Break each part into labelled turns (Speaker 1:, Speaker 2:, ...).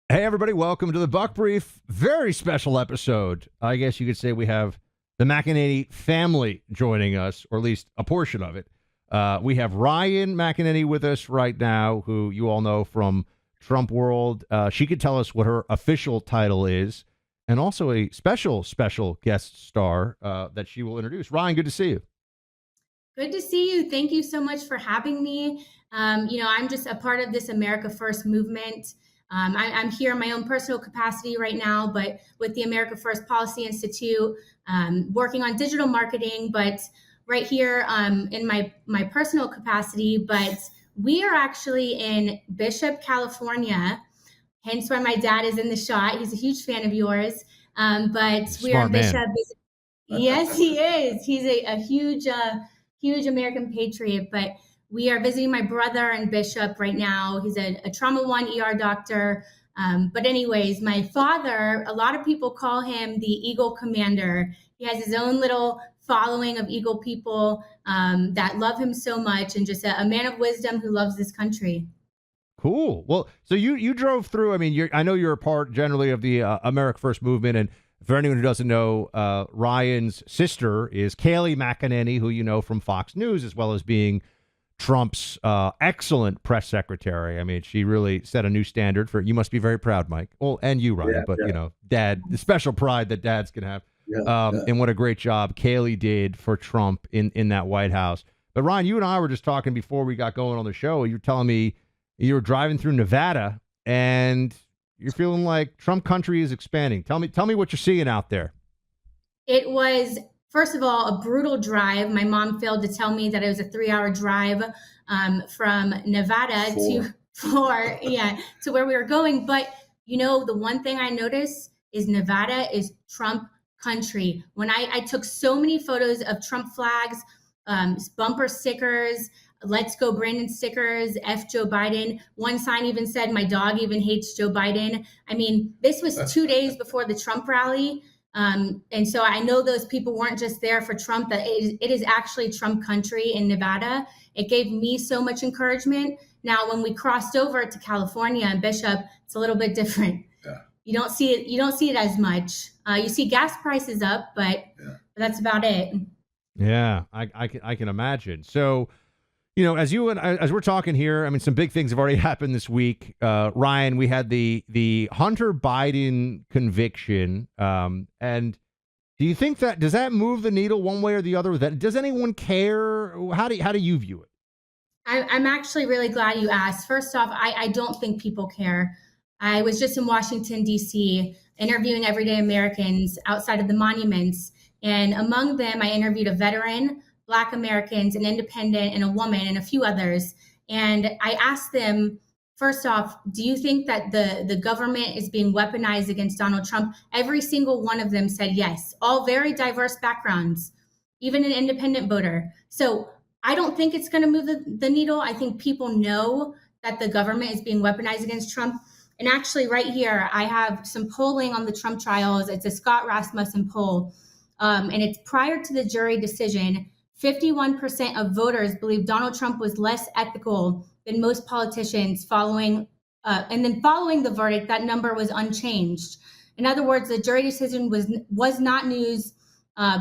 Speaker 1: Hey, everybody, welcome to the Buck Brief. Very special episode. I guess you could say we have the McEnany family joining us, or at least a portion of it. We have Ryan McEnany with us right now, who you all know from Trump World. She could tell us what her official title is, and also a special guest star that she will introduce. Ryan, good to see you.
Speaker 2: Good to see you. Thank you so much for having me. I'm just a part of this America First movement. I'm here in my own personal capacity right now, but with the America First Policy Institute, working on digital marketing, but right here in my personal capacity. But we are actually in Bishop, California, hence why my dad is in the shot. He's a huge fan of yours. But we are
Speaker 1: Smart
Speaker 2: in
Speaker 1: man.
Speaker 2: Bishop. Yes, he is. He's a huge American patriot. But we are visiting my brother in Bishop right now. He's a trauma one ER doctor. But anyways, my father, a lot of people call him the Eagle Commander. He has his own little following of Eagle people that love him so much, and just a man of wisdom who loves this country.
Speaker 1: Cool. Well, so you drove through. I mean, I know you're a part generally of the America First movement, and for anyone who doesn't know, Ryan's sister is Kayleigh McEnany, who you know from Fox News, as well as being Trump's excellent press secretary. I mean, she really set a new standard for. You must be very proud, Mike. Well, and you, Ryan, but you know, Dad, the special pride that dads can have, and what a great job Kayleigh did for Trump in that White House. But Ryan, you and I were just talking before we got going on the show. You were telling me you were driving through Nevada and you're feeling like Trump country is expanding. Tell me what you're seeing out there.
Speaker 2: It was, first of all, a brutal drive. My mom failed to tell me that it was a 3-hour drive from Nevada to where we were going. But the one thing I noticed is Nevada is Trump country. When I took so many photos of Trump flags, bumper stickers, Let's Go Brandon stickers, F Joe Biden. One sign even said, my dog even hates Joe Biden. I mean, this was 2 days before the Trump rally. And so I know those people weren't just there for Trump, that it is actually Trump country in Nevada. It gave me so much encouragement. Now, when we crossed over to California and Bishop, it's a little bit different. Yeah. You don't see it as much. You see gas prices up, but that's about it.
Speaker 1: Yeah, I can imagine. So, as we're talking here, I mean, some big things have already happened this week. Ryan, we had the Hunter Biden conviction, and do you think does that move the needle one way or the other? Does anyone care? How do you view it?
Speaker 2: I'm actually really glad you asked. First off, I don't think people care. I was just in Washington, D.C., interviewing everyday Americans outside of the monuments. And among them, I interviewed a veteran, Black Americans, an independent, and a woman, and a few others. And I asked them, first off, do you think that the government is being weaponized against Donald Trump? Every single one of them said yes, all very diverse backgrounds, even an independent voter. So I don't think it's going to move the needle. I think people know that the government is being weaponized against Trump. And actually, right here, I have some polling on the Trump trials. It's a Scott Rasmussen poll, and it's prior to the jury decision. 51% of voters believe Donald Trump was less ethical than most politicians following the verdict. That number was unchanged. In other words, the jury decision was not news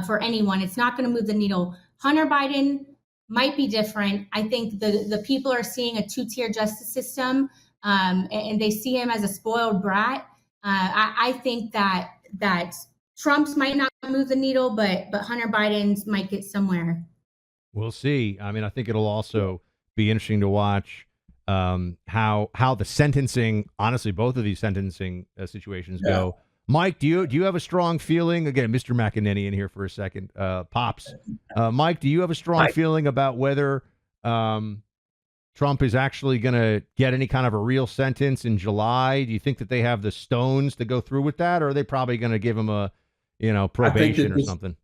Speaker 2: for anyone. It's not going to move the needle. Hunter Biden might be different. I think the people are seeing a two-tier justice system, and they see him as a spoiled brat. I think that Trump's might not move the needle, but Hunter Biden's might get somewhere.
Speaker 1: We'll see. I mean, I think it'll also be interesting to watch how the sentencing, honestly, both of these sentencing situations go. Mike, do you have a strong feeling? Again, Mr. McEnany in here for a second. Pops, Mike, do you have a strong feeling about whether Trump is actually going to get any kind of a real sentence in July? Do you think that they have the stones to go through with that, or are they probably going to give him a probation or something?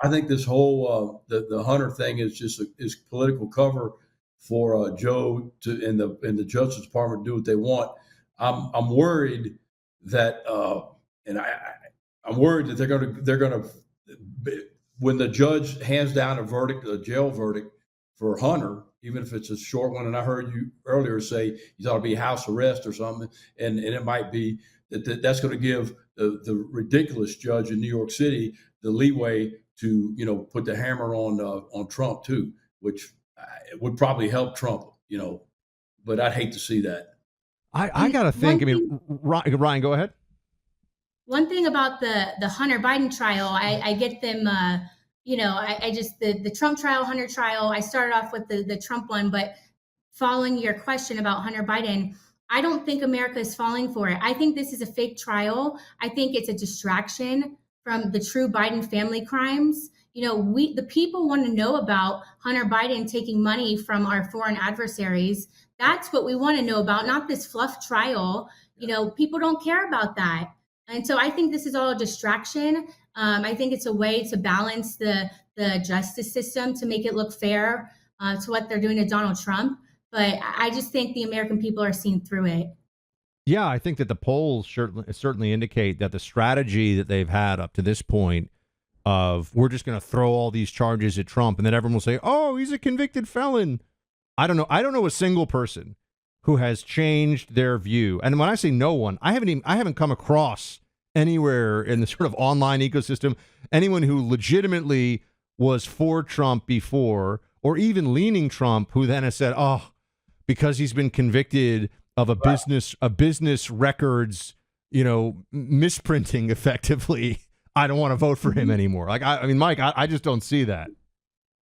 Speaker 3: I think this whole the Hunter thing is just is political cover for Joe in the Justice Department to do what they want. I'm worried that I'm worried that they're gonna when the judge hands down a jail verdict for Hunter, even if it's a short one. And I heard you earlier say you thought it'd be house arrest or something, and it might be that's going to give the ridiculous judge in New York City the leeway to put the hammer on Trump too, which would probably help Trump, but I'd hate to see that.
Speaker 1: I got to think. I mean, Ryan, go ahead.
Speaker 2: One thing about the Hunter Biden trial, I get them, I just, the Trump trial, Hunter trial, I started off with the Trump one, but following your question about Hunter Biden, I don't think America is falling for it. I think this is a fake trial. I think it's a distraction from the true Biden family crimes. The people want to know about Hunter Biden taking money from our foreign adversaries. That's what we want to know about, not this fluff trial. People don't care about that. And so I think this is all a distraction. I think it's a way to balance the justice system to make it look fair to what they're doing to Donald Trump. But I just think the American people are seeing through it.
Speaker 1: Yeah, I think that the polls certainly indicate that the strategy that they've had up to this point of we're just going to throw all these charges at Trump and then everyone will say, oh, he's a convicted felon. I don't know a single person who has changed their view. And when I say no one, I haven't come across anywhere in the sort of online ecosystem anyone who legitimately was for Trump before or even leaning Trump who then has said, oh, because he's been convicted of a business records, misprinting effectively, I don't want to vote for him anymore. Like, I mean, Mike, I just don't see that.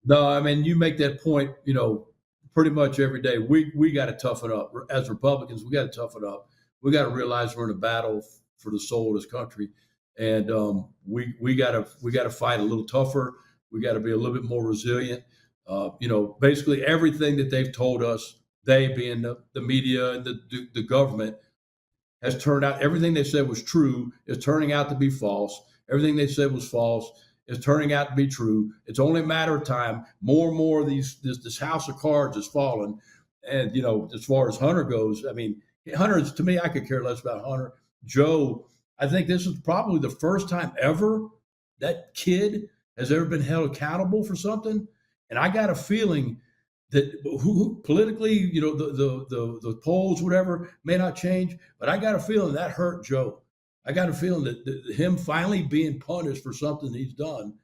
Speaker 3: No, I mean, you make that point, pretty much every day. We got to toughen up as Republicans. We got to toughen up. We got to realize we're in a battle for the soul of this country, and we got to fight a little tougher. We got to be a little bit more resilient. Basically everything that they've told us, they being the media and the government, has turned out. Everything they said was true is turning out to be false. Everything they said was false is turning out to be true. It's only a matter of time. More and more of this house of cards is falling. And, as far as Hunter goes, I mean, Hunter is, to me, I could care less about Hunter. Joe, I think this is probably the first time ever that kid has ever been held accountable for something. And I got a feeling that who politically, the polls, whatever, may not change, but I got a feeling that hurt Joe. I got a feeling that him finally being punished for something he's done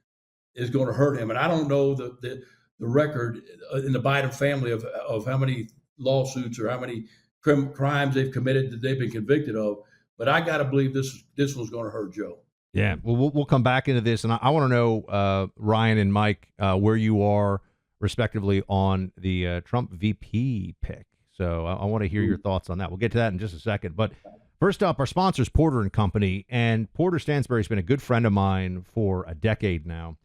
Speaker 3: is going to hurt him. And I don't know the record in the Biden family of how many lawsuits or how many crimes they've committed that they've been convicted of. But I got to believe this one's going to hurt Joe.
Speaker 1: Yeah, well, we'll come back into this, and I want to know, Ryan and Mike, where you are respectively on the Trump VP pick. So I want to hear your thoughts on that. We'll get to that in just a second. But first up, our sponsor is Porter and Company, and Porter Stansberry has been a good friend of mine for a decade now.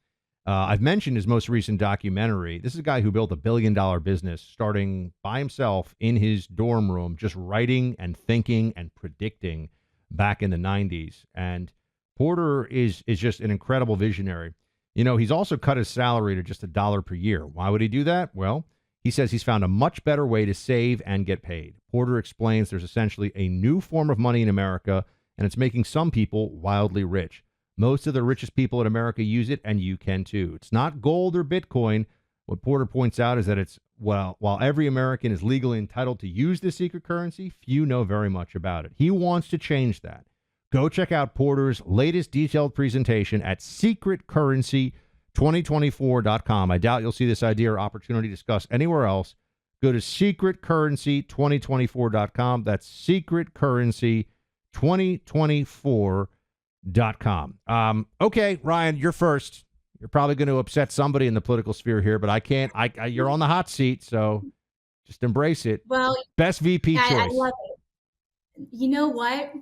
Speaker 1: I've mentioned his most recent documentary. This is a guy who built $1 billion business starting by himself in his dorm room, just writing and thinking and predicting back in the 90s. And Porter is just an incredible visionary. He's also cut his salary to just $1 per year. Why would he do that? Well, he says he's found a much better way to save and get paid. Porter explains there's essentially a new form of money in America, and it's making some people wildly rich. Most of the richest people in America use it, and you can too. It's not gold or Bitcoin. What Porter points out is that while every American is legally entitled to use this secret currency, few know very much about it. He wants to change that. Go check out Porter's latest detailed presentation at secretcurrency2024.com. I doubt you'll see this idea or opportunity discussed anywhere else. Go to secretcurrency2024.com. That's secretcurrency2024.com. Okay, Ryan, you're first. You're probably going to upset somebody in the political sphere here, but I can't. You're on the hot seat, so just embrace it.
Speaker 2: Well,
Speaker 1: best VP choice.
Speaker 2: I love it. You know what?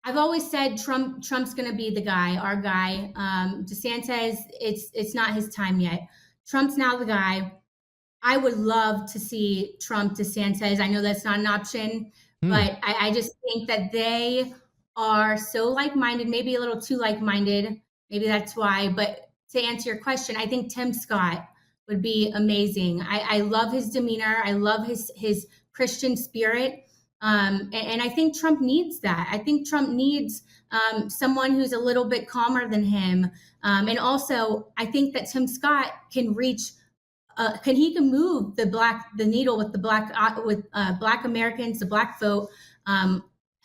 Speaker 2: I've always said Trump's going to be the guy, our guy. DeSantis, it's not his time yet. Trump's now the guy. I would love to see Trump, DeSantis. I know that's not an option, but I just think that they are so like-minded, maybe a little too like-minded. Maybe that's why. But to answer your question, I think Tim Scott would be amazing. I love his demeanor. I love his Christian spirit. And I think Trump needs that. I think Trump needs someone who's a little bit calmer than him. And also, I think that Tim Scott can reach can move the needle with the Black Americans, the Black vote.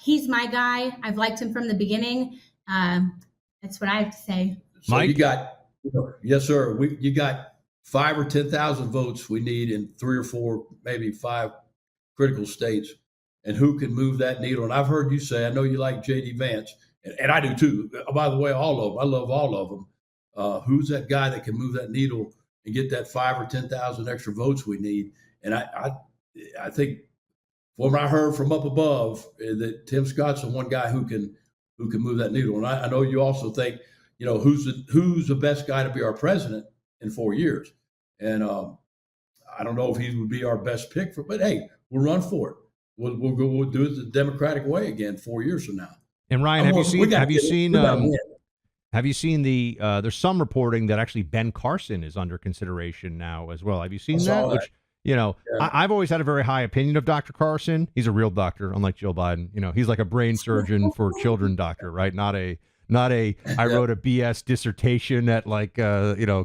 Speaker 2: He's my guy. I've liked him from the beginning. That's what I have to say.
Speaker 3: So
Speaker 1: Mike?
Speaker 3: you got, yes, sir. You got 5 or 10,000 votes we need in 3 or 4, maybe 5 critical states, and who can move that needle? And I've heard you say, I know you like J.D. Vance, and I do too. By the way, all of them. I love all of them. Who's that guy that can move that needle and get that 5 or 10,000 extra votes we need? And I think, from what I heard from up above, that Tim Scott's the one guy who can move that needle. And I know you also think, who's the best guy to be our president in 4 years? And I don't know if he would be our best pick but hey, we'll run for it. We'll do it the Democratic way again 4 years from now.
Speaker 1: And Ryan, have you seen the there's some reporting that actually Ben Carson is under consideration now as well. Have you seen that? Which, I've always had a very high opinion of Dr. Carson. He's a real doctor, unlike Jill Biden. He's like a brain surgeon for children doctor, right? Not a I wrote a BS dissertation at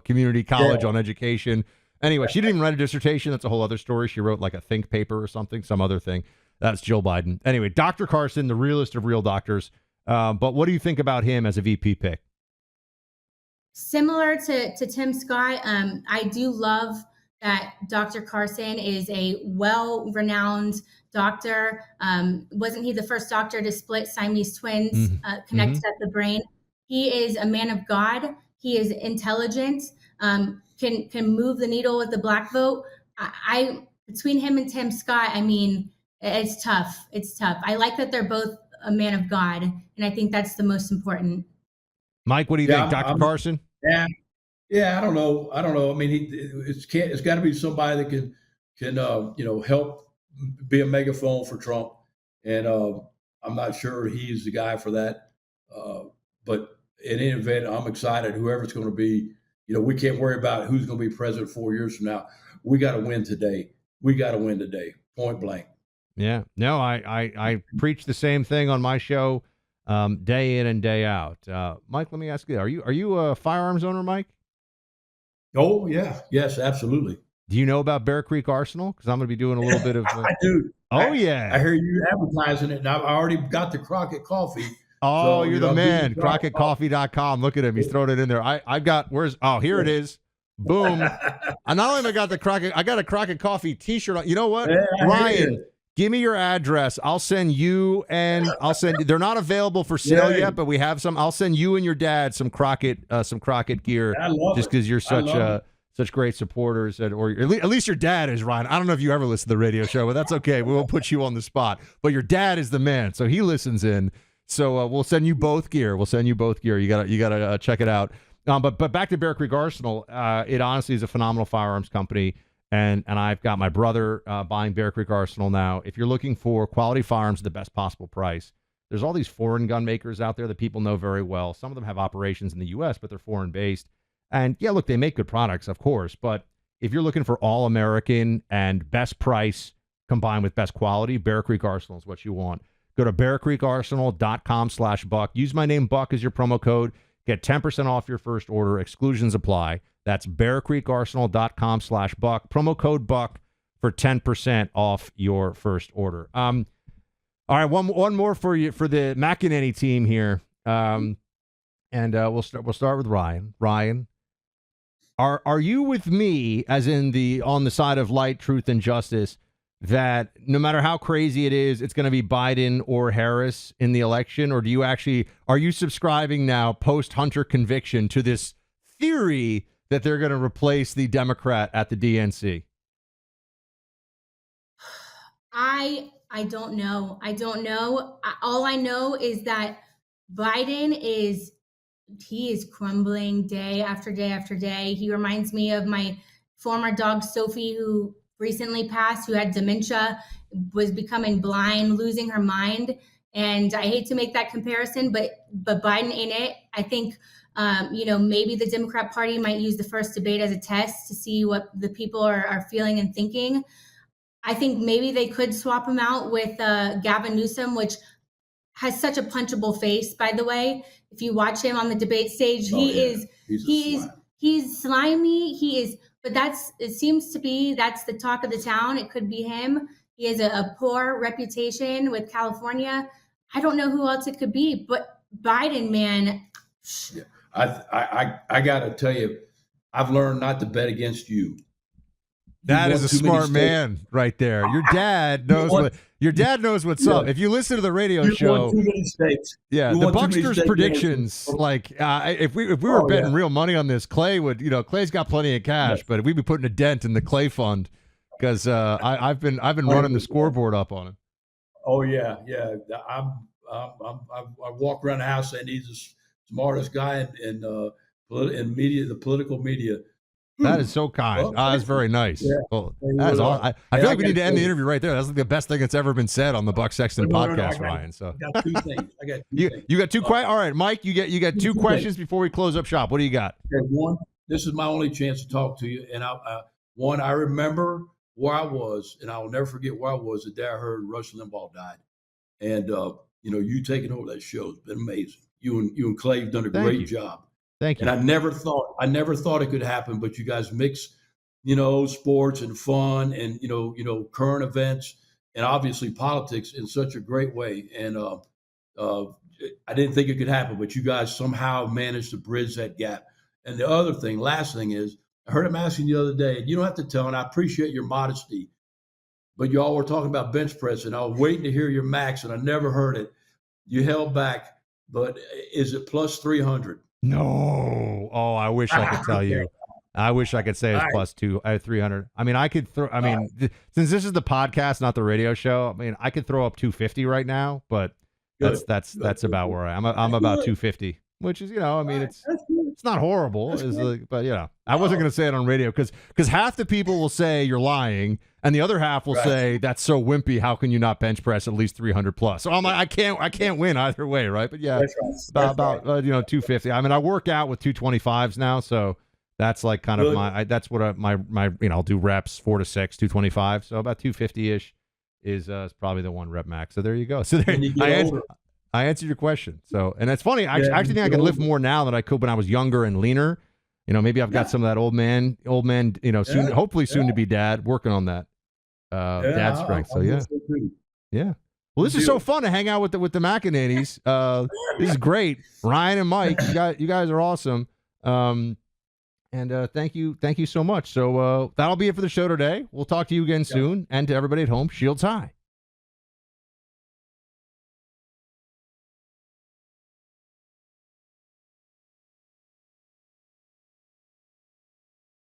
Speaker 1: community college on education. Anyway, she didn't even write a dissertation. That's a whole other story. She wrote like a think paper or something, some other thing. That's Jill Biden. Anyway, Dr. Carson, the realest of real doctors. But what do you think about him as a VP pick?
Speaker 2: Similar to Tim Scott, I do love that Dr. Carson is a well-renowned doctor. Wasn't he the first doctor to split Siamese twins, connected at the brain? He is a man of God. He is intelligent, can move the needle with the Black vote. Between him and Tim Scott, I mean, it's tough. It's tough. I like that they're both a man of God, and I think that's the most important.
Speaker 1: Mike, what do you think, Dr. Carson?
Speaker 3: Yeah, I don't know. I mean, it's got to be somebody that can help be a megaphone for Trump, and I'm not sure he's the guy for that. But in any event, I'm excited. Whoever it's going to be, we can't worry about who's going to be president 4 years from now. We got to win today. Point blank.
Speaker 1: Yeah, no, I preach the same thing on my show, day in and day out. Mike, let me ask you: Are you a firearms owner, Mike?
Speaker 3: Oh yeah, yes, absolutely.
Speaker 1: Do you know about Bear Creek Arsenal? Because I'm going to be doing a little bit of.
Speaker 3: I do.
Speaker 1: Yeah.
Speaker 3: I hear you advertising it, and I already got the Crockett coffee.
Speaker 1: Oh, so, you're the man. CrockettCoffee.com. Look at him. He's throwing it in there. I've got. Here it is. Boom. And not only have I got the Crockett, I got a Crockett Coffee T-shirt on. You know what, Ryan? Give me your address. I'll send you they're not available for sale yet, but we have some. I'll send you and your dad some Crockett gear just because you're such great supporters, or at least your dad is, Ryan. I don't know if you ever listen to the radio show, but that's okay. We won't put you on the spot. But your dad is the man, so he listens in. So we'll send you both gear. You gotta check it out. But back to Bear Creek Arsenal. It honestly is a phenomenal firearms company. And I've got my brother buying Bear Creek Arsenal now. If you're looking for quality firearms at the best possible price, there's all these foreign gun makers out there that people know very well. Some of them have operations in the U.S., but they're foreign based. And yeah, look, they make good products, of course. But if you're looking for all American and best price combined with best quality, Bear Creek Arsenal is what you want. Go to bearcreekarsenal.com/Buck. Use my name Buck as your promo code. Get 10% off your first order. Exclusions apply. That's bearcreekarsenal.com/Buck. Promo code Buck for 10% off your first order. All right, one more for you for the McEnany team here. And we'll start with Ryan. Ryan, are you with me, as in on the side of light, truth, and justice, that no matter how crazy it is, it's going to be Biden or Harris in the election? Or are you subscribing now, post-Hunter conviction, to this theory that they're going to replace the Democrat at the DNC?
Speaker 2: I don't know. All I know is that Biden is crumbling day after day after day. He reminds me of my former dog, Sophie, who recently passed, who had dementia, was becoming blind, losing her mind. And I hate to make that comparison, but Biden ain't it. I think, maybe the Democrat Party might use the first debate as a test to see what the people are feeling and thinking. I think maybe they could swap him out with Gavin Newsom, which has such a punchable face, by the way. If you watch him on the debate stage, he's slimy. He is but it seems to be that's the talk of the town. It could be him. He has a poor reputation with California. I don't know who else it could be, but Biden, man.
Speaker 3: Yeah. I got to tell you, I've learned not to bet against you.
Speaker 1: That is a smart man right there. Your dad knows what's up. If you listen to the radio show, the Buckster's predictions, like if we were betting real money on this, Clay would, Clay's got plenty of cash, but we'd be putting a dent in the Clay fund because I've been running the scoreboard up on him.
Speaker 3: Oh yeah. I walk around the house saying he's the smartest guy in media, the political media.
Speaker 1: That is so kind. That's very nice. Yeah. Well, that is all. I feel like we need to end the interview right there. That's like the best thing that's ever been said on the Buck Sexton podcast, Ryan. So
Speaker 3: I got two things.
Speaker 1: You got two questions. All right, Mike. You got two questions before we close up shop. What do you got?
Speaker 3: Okay, one. This is my only chance to talk to you. And I remember where I was, and I will never forget where I was the day I heard Rush Limbaugh died. And you taking over that show has been amazing. You and Clay have done a great job.
Speaker 1: Thank you.
Speaker 3: And I never thought it could happen, but you guys mix, sports and fun and current events and obviously politics in such a great way. And I didn't think it could happen, but you guys somehow managed to bridge that gap. And the last thing is, I heard him asking the other day, and you don't have to tell, and I appreciate your modesty, but you all were talking about bench press, and I was waiting to hear your max, and I never heard it. You held back, but is it plus 300?
Speaker 1: No. Oh, I wish I could tell you. I wish I could say it's plus 300. I mean, I could throw. I mean, since this is the podcast, not the radio show. I mean, I could throw up 250 right now, but that's about where I'm about 250, which is it's not horrible, but I wasn't going to say it on radio because half the people will say you're lying, and the other half will say that's so wimpy. How can you not bench press at least 300 plus? So I'm like, I can't win either way, right? But about 250. I mean, I work out with 225s now, so that's like kind of that's what my I'll do reps 4 to 6, 225. So about 250 ish is probably the one rep max. So there you go. So there I answered your question. So, and it's funny. I actually think I can lift more now than I could when I was younger and leaner. Maybe I've got some of that old man, soon, hopefully soon to be dad, working on that dad strength. So yeah. Well, this is so fun to hang out with the McEnanys. This is great. Ryan and Mike, you guys are awesome. And thank you so much. So that'll be it for the show today. We'll talk to you again soon, and to everybody at home, shields high.